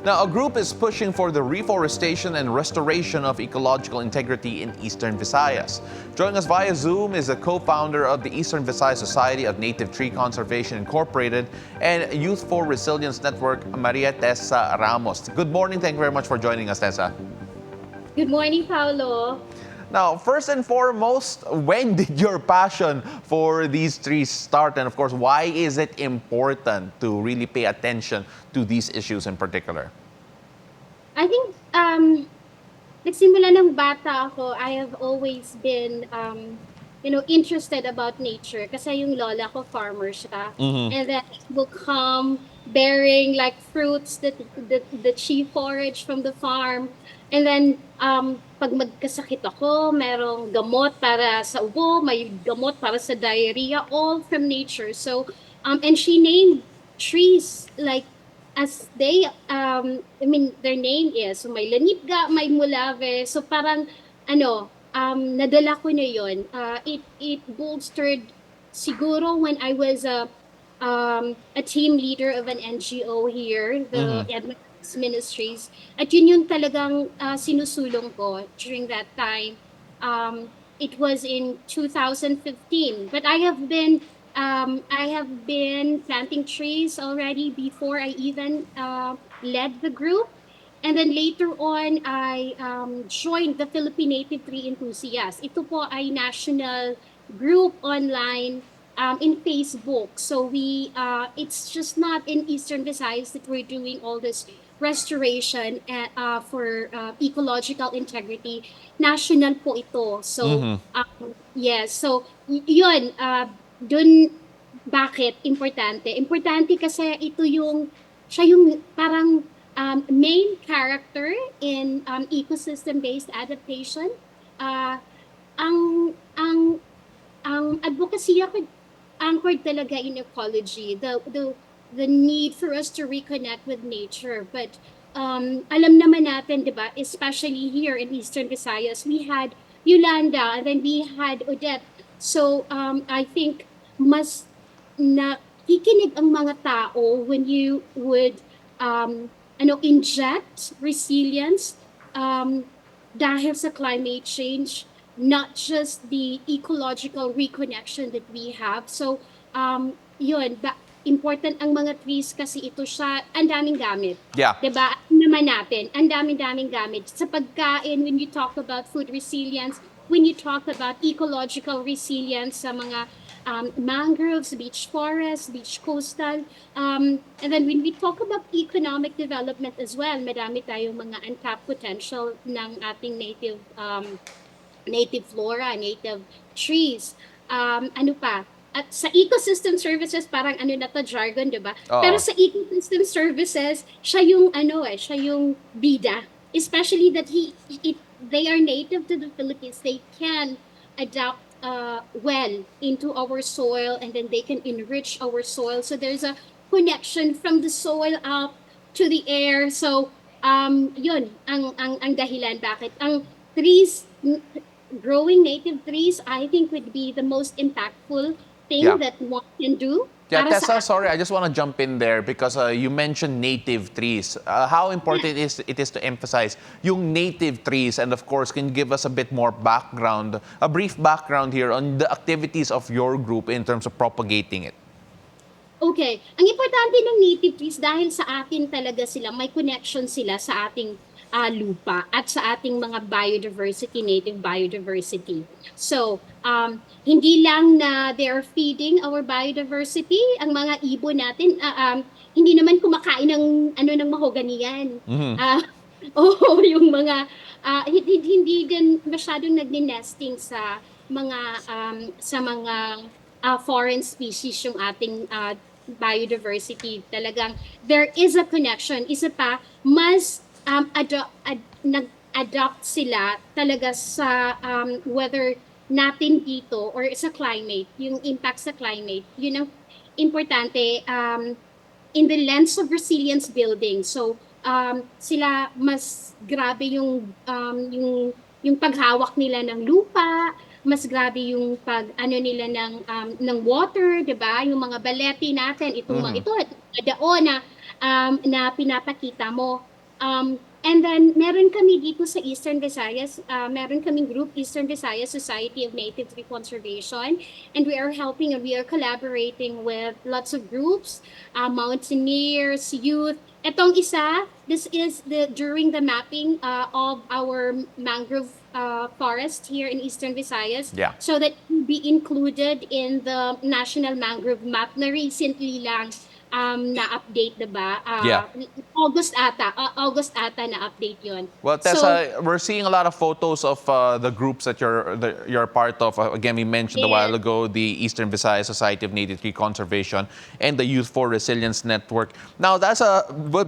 Now, a group is pushing for the reforestation and restoration of ecological integrity in Eastern Visayas. Joining us via Zoom is a co-founder of the Eastern Visayas Society of Native Tree Conservation Incorporated and Youth for Resilience Network, Maria Thessa Ramos. Good morning. Thank you very much for joining us, Thessa. Good morning, Paolo. Now, first and foremost, when did your passion for these trees start? And of course, why is it important to really pay attention to these issues in particular? I think nagsimula ng bata ako, I have always been interested about nature kasi yung lola ko farmer siya. And then it will come bearing like fruits that she foraged from the farm. And then pag magkasakit ako, merong gamot para sa ubo, may gamot para sa diarrhea, all from nature. So and she named trees like as they their name is, so may lanipga, may mulave, so parang nadala ko na yun. It bolstered siguro when I was a team leader of an NGO here, the Advocates Ministries, at yun yung talagang sinusulong ko during that time. It was in 2015, but I have been planting trees already before I even led the group. And then later on, I joined the Philippine Native Tree Enthusiasts. Ito po ay national group online in Facebook. So it's just not in Eastern Visayas that we're doing all this restoration for ecological integrity. National po ito. So, yes. So, yun, dun, bakit importante? Importante kasi siya yung parang main character in ecosystem-based adaptation. Ang advocacy ko anchored talaga in ecology, the need for us to reconnect with nature. But alam naman natin, di ba, especially here in Eastern Visayas, we had Yolanda and then we had Odette. So I think mas nakikinig ang mga tao when you would inject resilience dahil sa climate change, not just the ecological reconnection that we have. So, yun, important ang mga trees kasi ito siya, ang daming gamit. Yeah. Diba? Naman natin, ang daming gamit. Sa pagkain, when you talk about food resilience, when you talk about ecological resilience sa mga mangroves, beach forests, beach coastal. And then when we talk about economic development as well, marami tayong mga untapped potential ng ating native flora, native trees. Ano pa? At sa ecosystem services, parang na to jargon, di ba? Pero sa ecosystem services, siya yung bida. Especially that they are native to the Philippines. They can adapt well into our soil, and then they can enrich our soil. So there's a connection from the soil up to the air. So yun ang dahilan bakit ang trees, growing native trees, I think would be the most impactful thing that one can do. Yeah, Thessa, sorry, I just want to jump in there because you mentioned native trees. How important it is to emphasize yung native trees, and of course, can you give us a bit more background, a brief background here on the activities of your group in terms of propagating it? Okay. Ang importante ng native trees dahil sa atin talaga sila, may connection sila sa ating lupa at sa ating mga biodiversity, native biodiversity. So, hindi lang na they are feeding our biodiversity, ang mga ibon natin, hindi naman kumakain ng mahogany yan. Yung mga, hindi din masyadong nagni-nesting sa mga foreign species yung ating biodiversity. Talagang there is a connection. Isa pa, mas nag-adapt sila talaga sa weather natin dito or sa climate, yung impact sa climate. Yun ang importante in the lens of resilience building. So, sila mas grabe yung paghawak nila ng lupa, mas grabe yung nila ng water, 'di ba? Yung mga balete natin, ito daon na pinapakita mo. And then meron kami dito sa Eastern Visayas, meron kaming group, Eastern Visayas Society of Native Tree Conservation, and we are helping and we are collaborating with lots of groups, mountaineers, youth. Etong isa, this is during the mapping of our mangrove forest here in Eastern Visayas, Yeah. so that it will be included in the National Mangrove Map na recently lang na-update, 'di ba? Yeah. August ata na-update 'yon. Well, So, Tessa, we're seeing a lot of photos of the groups that you're part of. Again, we mentioned a while yes. ago the Eastern Visayas Society of Native Tree Conservation and the Youth for Resilience Network. Now,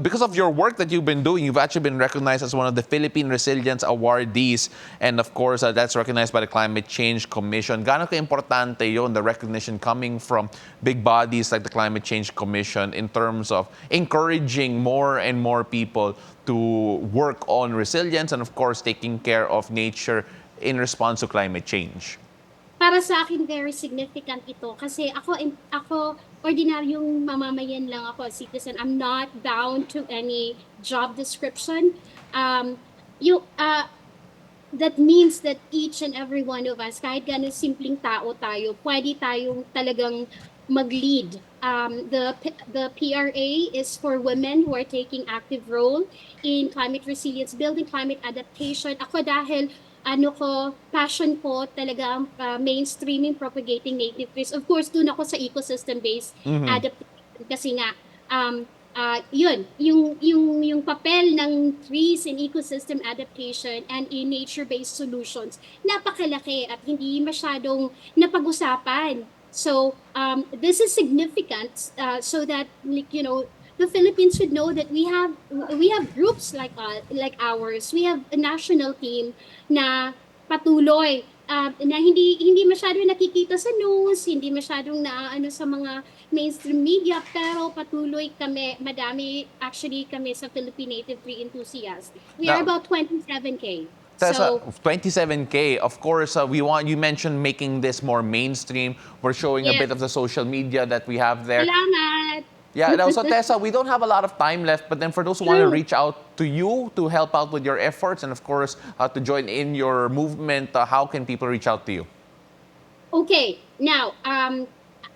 because of your work that you've been doing, you've actually been recognized as one of the Philippine Resilience awardees, and of course, that's recognized by the Climate Change Commission. Gaano ka-importante yun, the recognition coming from big bodies like the Climate Change Commission in terms of encouraging more and more people to work on resilience and of course taking care of nature in response to climate change? Para sa akin very significant ito kasi ako ordinaryong mamamayan lang ako, citizen. I'm not bound to any job description. Um, yung that means that each and every one of us, kahit gano'ng simpleng tao tayo, pwede tayong talagang mag-lead. The PRA is for women who are taking active role in climate resilience, building climate adaptation. Ako dahil passion ko talaga ang mainstreaming, propagating native trees. Of course, dun ako sa ecosystem-based adaptation kasi nga, yun, yung papel ng trees in ecosystem adaptation and in nature-based solutions, napakalaki at hindi masyadong napag-usapan. So, this is significant so that, like, the Philippines should know that we have groups like ours. We have a national team na patuloy na hindi masyadong nakikita sa news, hindi masyadong naaano sa mga mainstream media, pero patuloy kami, madami actually kami sa Philippine Native Tree Enthusiasts. We are Now, about 27K. Tessa, So, 27K. Of course, you mentioned making this more mainstream. We're showing a bit yes, of the social media that we have there. salamat. Yeah, and also Tessa, we don't have a lot of time left, but then for those who want to True. reach out to you to help out with your efforts and of course to join in your movement, how can people reach out to you? Okay, now,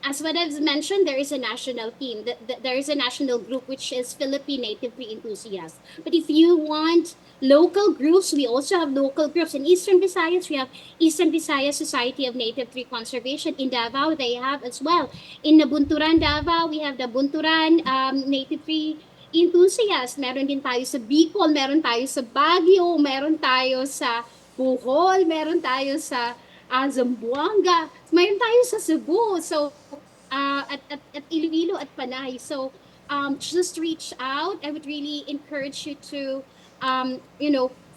as what I've mentioned, there is a national team. There is a national group which is Philippine Native Tree Enthusiasts. But if you want local groups, we also have local groups. In Eastern Visayas, we have Eastern Visayas Society of Native Tree Conservation. In Davao, they have as well. In Nabunturan, Davao, we have the Bunturan Native Tree Enthusiasts. Meron din tayo sa Bicol, meron tayo sa Baguio, meron tayo sa Bohol, meron tayo sa Zamboanga, mayroon tayo sa Cebu. So, at Iloilo at Panay. So, just reach out. I would really encourage you to,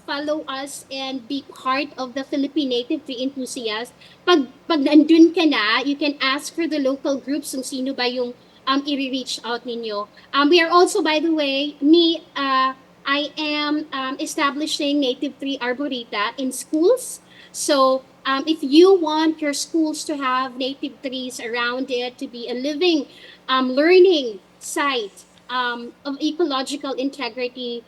follow us and be part of the Philippine Native Tree Enthusiasts. Pag nandun ka na, you can ask for the local groups kung sino ba yung i-reach out ninyo. We are also, by the way, I am establishing native tree arboreta in schools. So if you want your schools to have native trees around it, to be a living learning site of ecological integrity,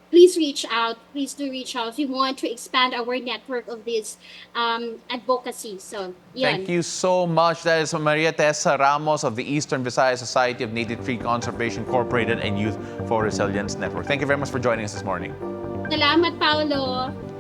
please reach out. Please do reach out if you want to expand our network of this advocacy. So, Thank yun. you so much. That is Maria Thessa Ramos of the Eastern Visayas Society of Native Tree Conservation Incorporated and Youth for Resilience Network. Thank you very much for joining us this morning. Salamat, Paolo.